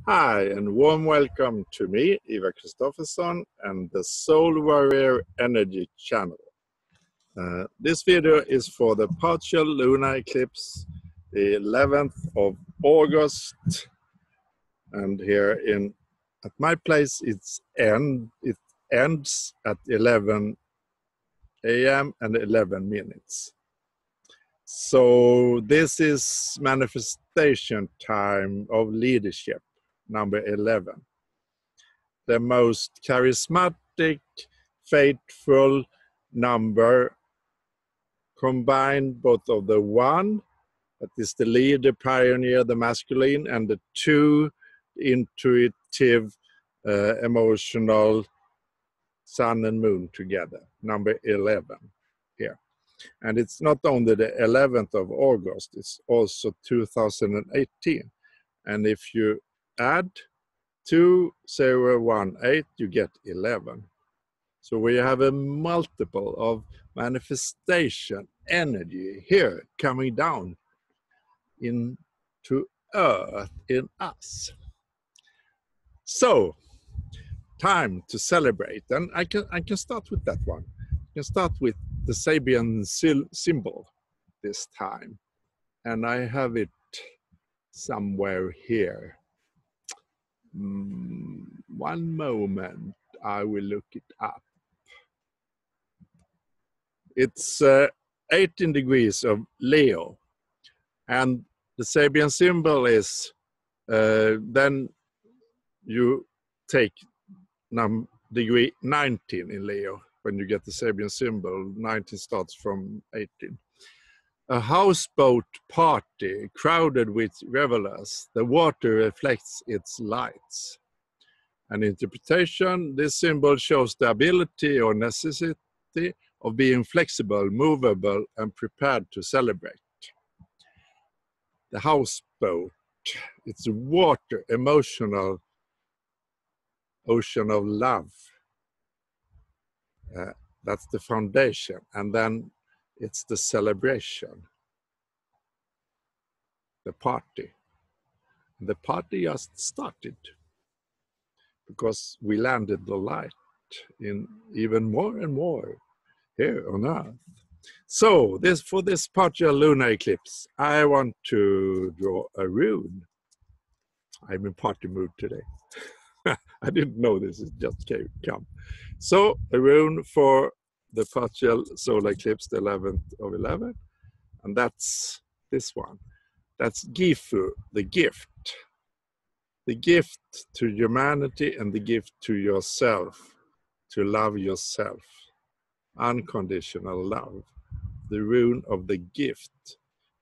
Hi, and warm welcome to me, Eva Kristoffersson, and the Soul Warrior Energy channel. This video is for the partial lunar eclipse, the 11th of August. And here at my place, it ends at 11 a.m. and 11 minutes. So this is manifestation time of leadership, number 11. The most charismatic, faithful number, combined both of the one, that is the leader, pioneer, the masculine, and the two, intuitive, emotional, sun and moon together, number 11 here. And it's not only the 11th of August, it's also 2018. And if you add 2018, you get 11. So we have a multiple of manifestation energy here coming down into earth in us. So time to celebrate, and I can start with that one. I can start with the Sabian symbol this time, and I have it somewhere here. One moment, I will look it up. It's 18 degrees of Leo, and the Sabian symbol is then you take degree 19 in Leo. When you get the Sabian symbol, 19 starts from 18. A houseboat party crowded with revelers. The water reflects its lights. An interpretation, this symbol shows the ability or necessity of being flexible, movable, and prepared to celebrate. The houseboat, it's a water, emotional ocean of love. That's the foundation, and then it's the celebration, the party. The party just started because we landed the light in even more and more here on Earth. So for this partial lunar eclipse, I want to draw a rune. I'm in party mood today. I didn't know this, it just come. So a rune for the partial solar eclipse, the 11th of 11, and that's this one. That's Gifu, the gift. The gift to humanity and the gift to yourself, to love yourself. Unconditional love. The rune of the gift.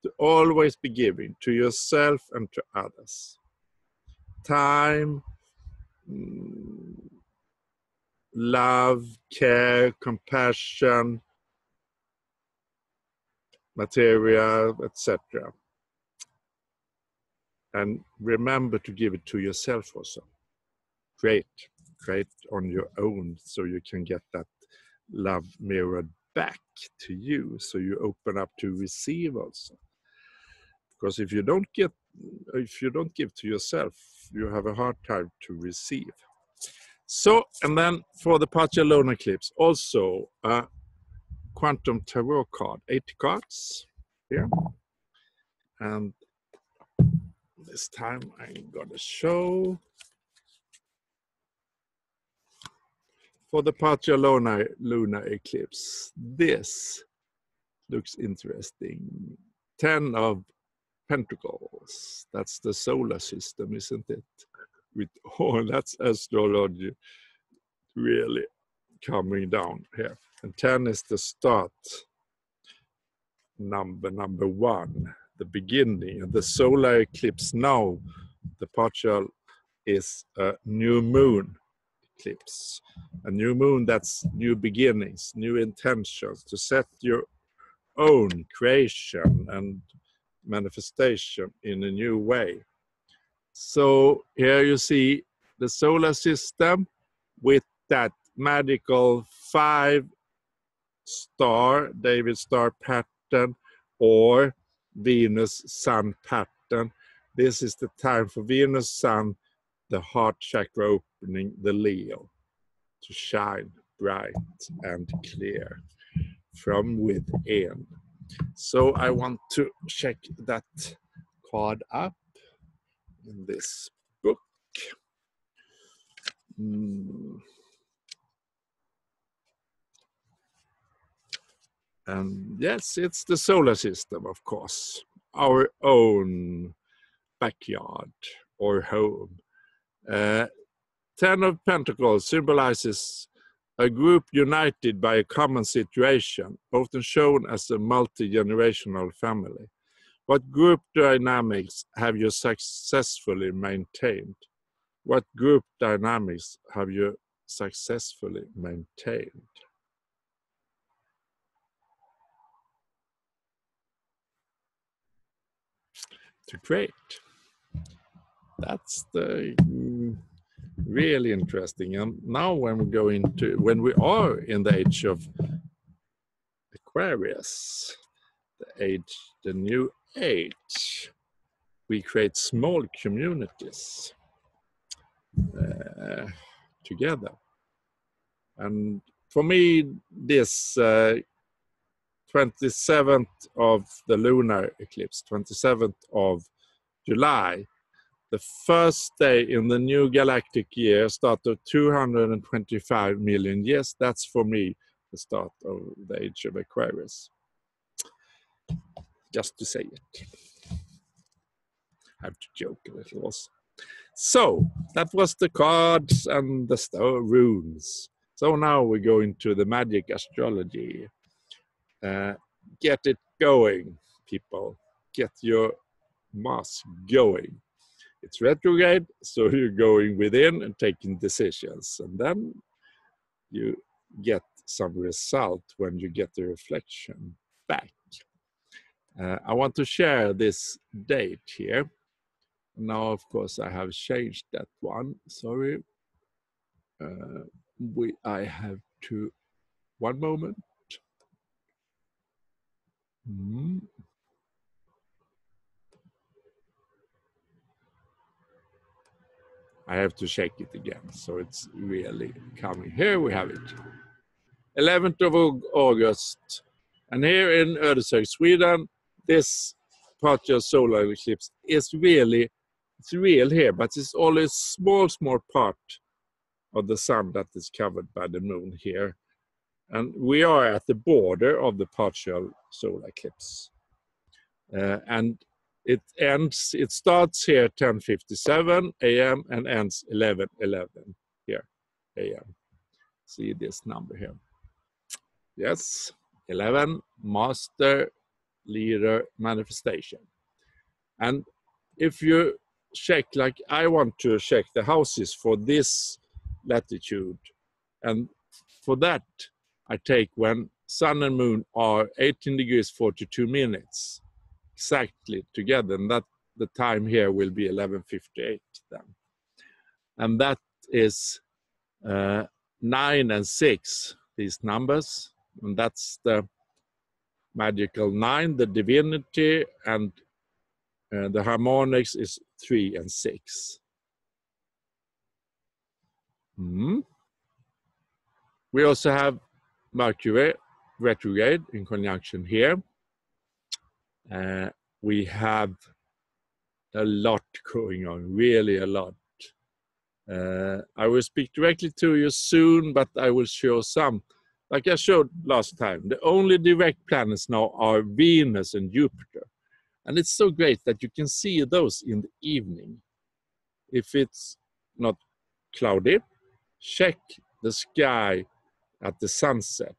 To always be giving to yourself and to others. Time, love, care, compassion, material, etc. And remember to give it to yourself also. Create on your own so you can get that love mirrored back to you, so you open up to receive also. Because if you don't give to yourself, you have a hard time to receive. So, and then for the partial lunar eclipse, also a Quantum Tarot card, 80 cards here. And this time I'm gonna show for the partial lunar eclipse. This looks interesting. 10 of Pentacles. That's the solar system, isn't it? That's astrology really coming down here. And 10 is the start number 1, the beginning. And the solar eclipse now, the partial, is a new moon eclipse. A new moon, that's new beginnings, new intentions, to set your own creation and manifestation in a new way. So here you see the solar system with that magical 5-star, David star pattern, or Venus sun pattern, This is the time for Venus, Sun, the heart chakra opening, the Leo, to shine bright and clear from within. So I want to check that card up in this book. And yes, it's the solar system, of course, our own backyard or home. 10 of Pentacles symbolizes a group united by a common situation, often shown as a multi-generational family. What group dynamics have you successfully maintained? What group dynamics have you successfully maintained? Great. That's the really interesting. And now when we are in the age of Aquarius, the new age, we create small communities together. And for me, this 27th of the lunar eclipse, 27th of July, the first day in the new galactic year, start of 225 million years. That's for me the start of the age of Aquarius. Just to say it. I have to joke a little also. So that was the cards and the runes. So now we go into the magic astrology. Get it going, people. Get your mass going. It's retrograde, so you're going within and taking decisions. And then you get some result when you get the reflection back. I want to share this date here. Now, of course, I have changed that one. Sorry. I have to, one moment. I have to check it again, so it's really coming. Here we have it. 11th of August. And here in Ödeshög, Sweden, this partial solar eclipse is really, it's real here, but it's only a small part of the sun that is covered by the moon here. And we are at the border of the partial solar eclipse. And it starts here 10:57 a.m. and ends 11:11 here a.m. See this number here. Yes, 11, master, leader, manifestation. And if you check, like I want to check the houses for this latitude, and for that I take when sun and moon are 18 degrees 42 minutes exactly together, and that the time here will be 11:58 then. And that is 9 and 6, these numbers, and that's the magical 9, the divinity, and the harmonics is 3 and 6. We also have Mercury retrograde in conjunction here. We have a lot going on, really a lot. I will speak directly to you soon, but I will show some. Like I showed last time, the only direct planets now are Venus and Jupiter. And it's so great that you can see those in the evening. If it's not cloudy, check the sky at the sunset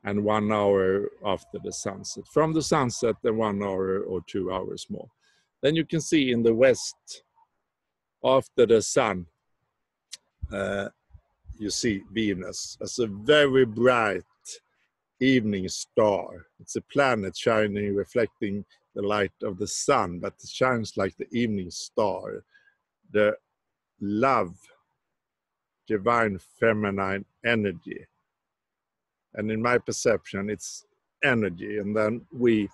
and 1 hour after the sunset. From the sunset, then 1 hour or 2 hours more. Then you can see in the west, after the sun, you see Venus as a very bright evening star. It's a planet shining, reflecting the light of the sun, but it shines like the evening star. The love, divine feminine energy. And in my perception, it's energy. And then we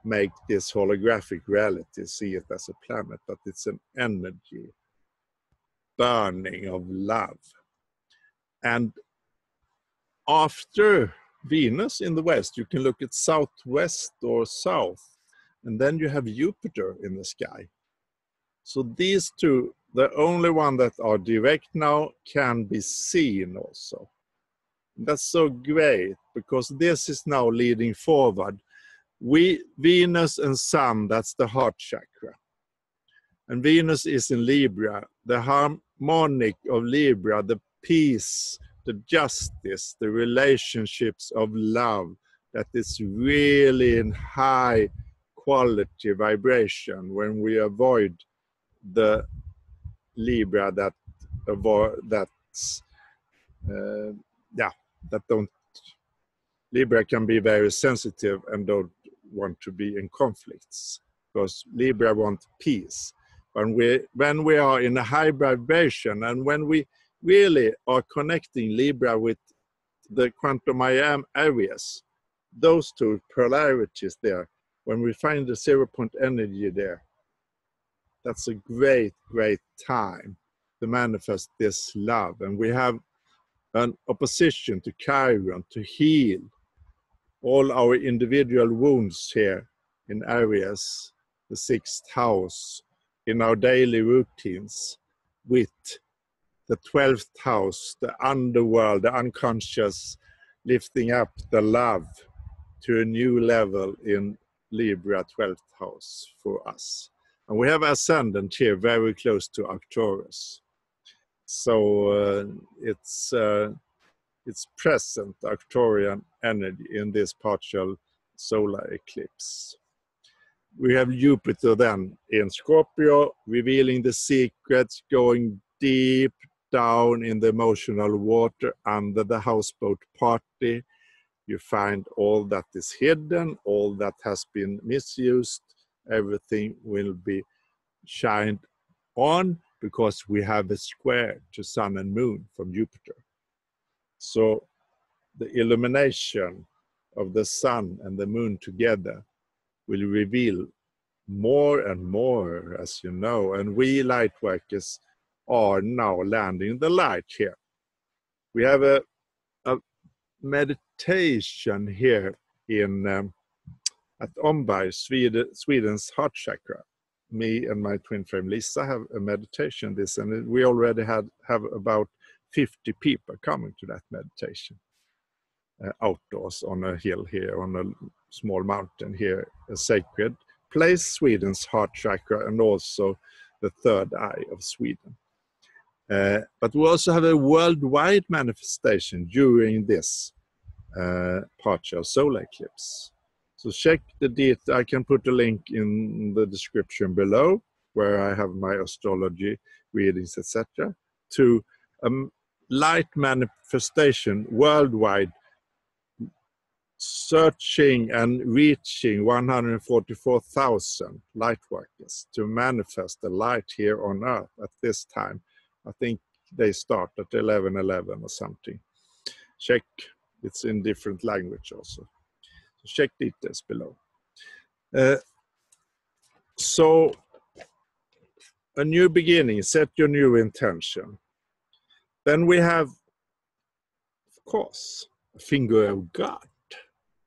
make this holographic reality see it as a planet, but it's an energy burning of love. And after Venus in the west, you can look at southwest or south, and then you have Jupiter in the sky. So these two, the only one that are direct now, can be seen also. That's so great, because this is now leading forward. Venus and Sun, that's the heart chakra. And Venus is in Libra, the harmonic of Libra, the peace, the justice, the relationships of love, that is really in high quality vibration when we avoid the Libra that don't. Libra can be very sensitive and don't want to be in conflicts, because Libra wants peace. When we are in a high vibration, and when we really are connecting Libra with the quantum I am areas, those two polarities there, when we find the 0 point energy there, that's a great, great time to manifest this love. And we have an opposition to Chiron to heal all our individual wounds here in Aries, the 6th house, in our daily routines, with the 12th house, the underworld, the unconscious, lifting up the love to a new level in Libra 12th house for us. And we have ascendant here very close to Arcturus. So it's present Arcturian energy in this partial solar eclipse. We have Jupiter then in Scorpio, revealing the secrets, going deep down in the emotional water under the houseboat party. You find all that is hidden, all that has been misused, everything will be shined on, because we have a square to Sun and Moon from Jupiter. So the illumination of the Sun and the Moon together will reveal more and more, as you know, and we light workers are now landing the light here. We have a meditation here in at Omberg, Sweden's heart chakra. Me and my twin flame Lisa have a meditation this, and we already have about 50 people coming to that meditation outdoors on a hill here, on a small mountain here, a sacred place, Sweden's heart chakra, and also the third eye of Sweden. But we also have a worldwide manifestation during this partial solar eclipse. So check the detail. I can put a link in the description below, where I have my astrology readings, etc., to light manifestation worldwide, searching and reaching 144,000 light workers to manifest the light here on Earth at this time. I think they start at 11:11 or something. Check, it's in different language also. So check details below. So a new beginning, set your new intention. Then we have, of course, a finger of God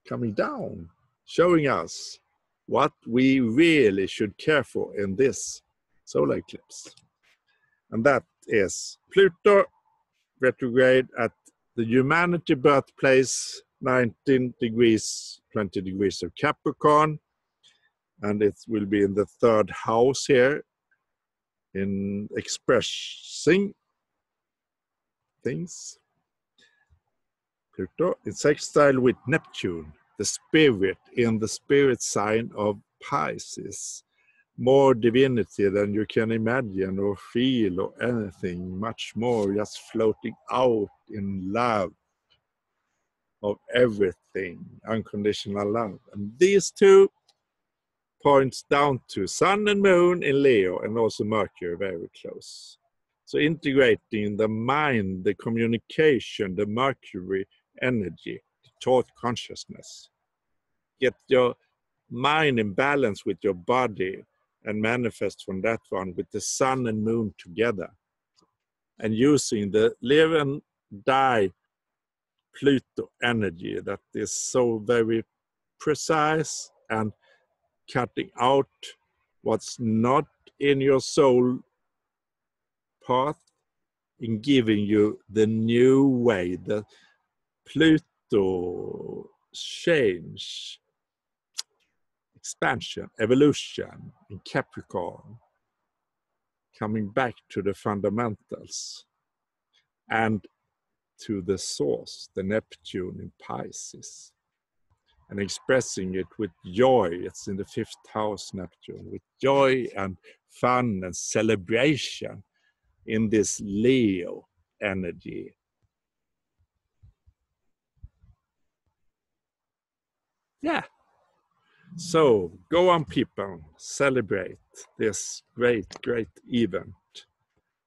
coming down, showing us what we really should care for in this solar eclipse. And that is Pluto retrograde at the humanity birthplace, 19 degrees, 20 degrees of Capricorn. And it will be in the third house here, in expressing things. Pluto in sextile with Neptune, the spirit, in the spirit sign of Pisces. More divinity than you can imagine or feel or anything, much more, just floating out in love of everything, unconditional love. And these two points down to Sun and Moon in Leo, and also Mercury very close. So integrating the mind, the communication, the Mercury energy, the thought consciousness. Get your mind in balance with your body and manifest from that one with the sun and moon together. And using the live and die Pluto energy that is so very precise and cutting out what's not in your soul path in giving you the new way, the Pluto change, expansion, evolution in Capricorn, coming back to the fundamentals and to the source, the Neptune in Pisces, and expressing it with joy. It's in the 5th house, Neptune, with joy and fun and celebration in this Leo energy. Yeah. So go on, people, celebrate this great, great event.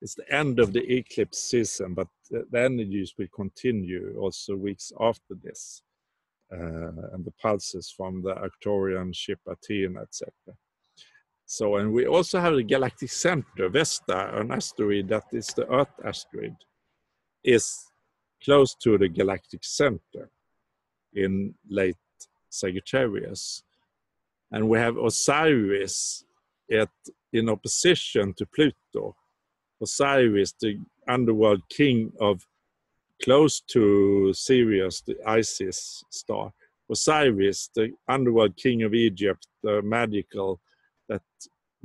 It's the end of the eclipse season, but the energies will continue also weeks after this. And the pulses from the Arcturian ship Athena, etc. So, and we also have the galactic center, Vesta, an asteroid that is the Earth asteroid, is close to the galactic center in late Sagittarius. And we have Osiris in opposition to Pluto. Osiris, the underworld king of close to Sirius, the Isis star. Osiris, the underworld king of Egypt, the magical,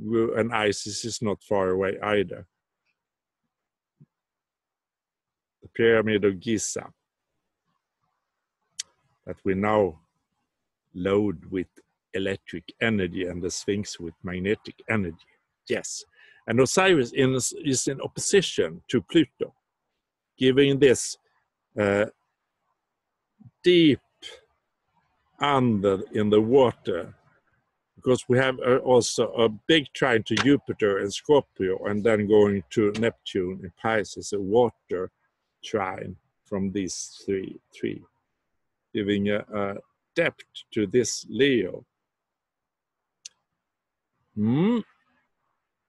and Isis is not far away either. The Pyramid of Giza, that we now load with electric energy and the Sphinx with magnetic energy. Yes. And Osiris is in opposition to Pluto, giving this deep under in the water, because we have also a big trine to Jupiter and Scorpio, and then going to Neptune in Pisces, a water trine from these three, giving a depth to this Leo.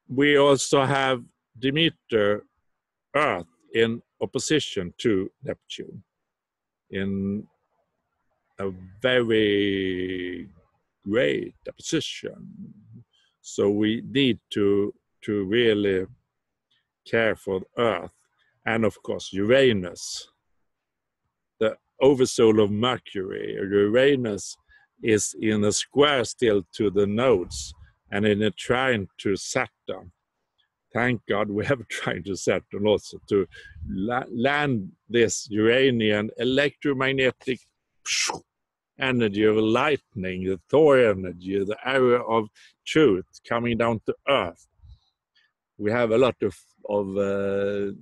We also have Demeter, Earth, in opposition to Neptune, in a very great opposition. So we need to really care for Earth. And of course, Uranus, the oversoul of Mercury. Uranus is in a square still to the nodes and in a trine to Saturn. Thank God we have a trine to Saturn also to land this Uranian electromagnetic energy of lightning, the Thor energy, the area of truth coming down to Earth. We have a lot of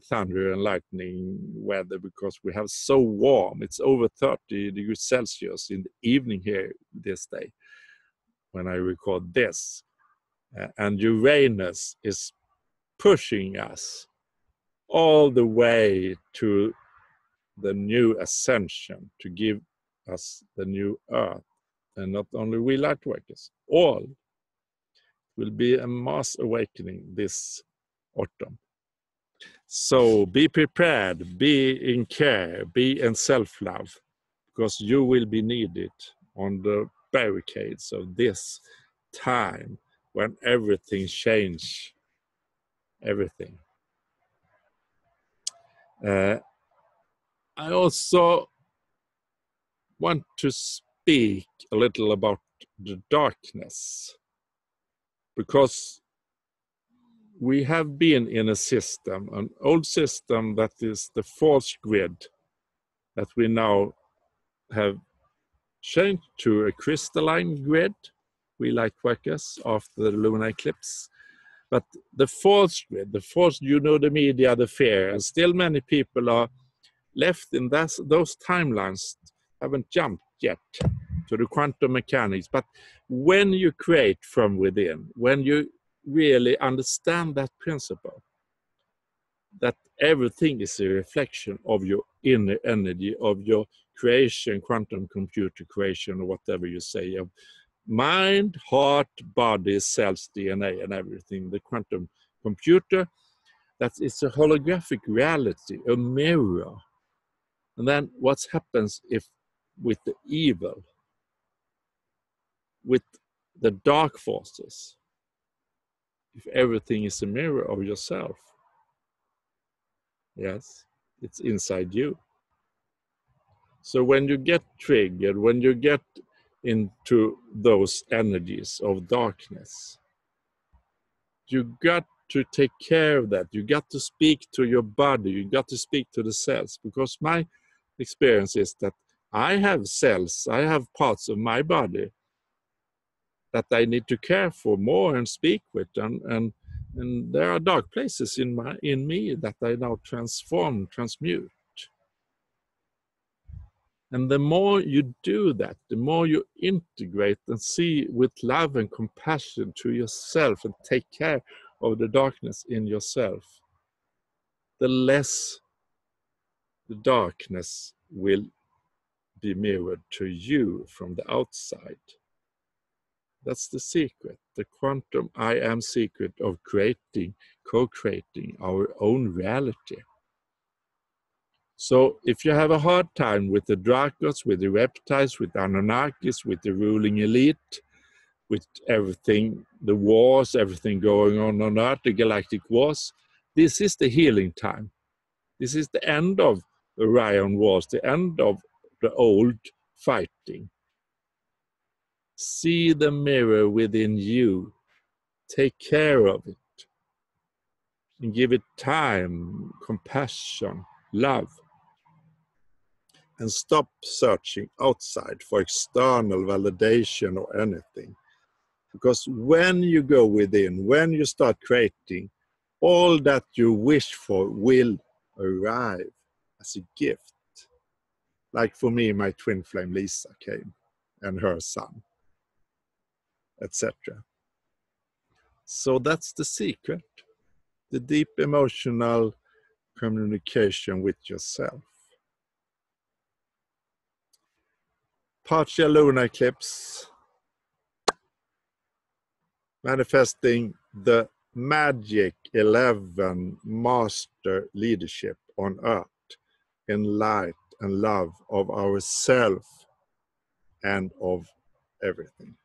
thunder and lightning weather because we have so warm. It's over 30 degrees Celsius in the evening here this day when I record this. And Uranus is pushing us all the way to the new ascension, to give us the new Earth. And not only we light workers, all will be a mass awakening this autumn. So be prepared, be in care, be in self-love, because you will be needed on the barricades of this time when everything changes, everything. I also want to speak a little about the darkness, because we have been in a system, an old system that is the false grid, that we now have changed to a crystalline grid, we light workers, after the lunar eclipse. But the false grid, the media, the fear, and still many people are left in those timelines, haven't jumped yet to the quantum mechanics. But when you create from within, when you really understand that principle, that everything is a reflection of your inner energy, of your creation, quantum computer creation, or whatever you say, of mind, heart, body, cells, DNA, and everything. The quantum computer, that is a holographic reality, a mirror. And then what happens if with the evil, with the dark forces, if everything is a mirror of yourself? Yes, it's inside you. So when you get triggered, when you get into those energies of darkness, you got to take care of that. You got to speak to your body. You got to speak to the cells, because my experience is that I have cells, I have parts of my body that I need to care for more and speak with, and there are dark places in me that I now transmute. And the more you do that, the more you integrate and see with love and compassion to yourself and take care of the darkness in yourself, the less the darkness will be mirrored to you from the outside. That's the secret, the quantum I am secret of creating, co-creating our own reality. So if you have a hard time with the Dracos, with the reptiles, with the Anunnakis, with the ruling elite, with everything, the wars, everything going on Earth, the galactic wars, this is the healing time. This is the end of the Orion Wars, the end of the old fighting. See the mirror within you. Take care of it. And give it time, compassion, love. And stop searching outside for external validation or anything. Because when you go within, when you start creating, all that you wish for will arrive as a gift. Like for me, my twin flame Lisa came, and her son, etc. So that's the secret, the deep emotional communication with yourself. Partial lunar eclipse, manifesting the magic 11 master leadership on earth in light and love of ourself and of everything.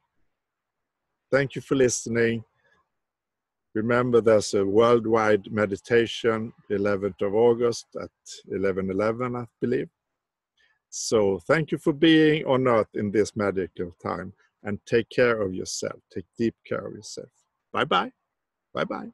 Thank you for listening. Remember, there's a worldwide meditation, 11th of August at 11:11, I believe. So thank you for being on earth in this magical time, and take care of yourself. Take deep care of yourself. Bye-bye. Bye-bye.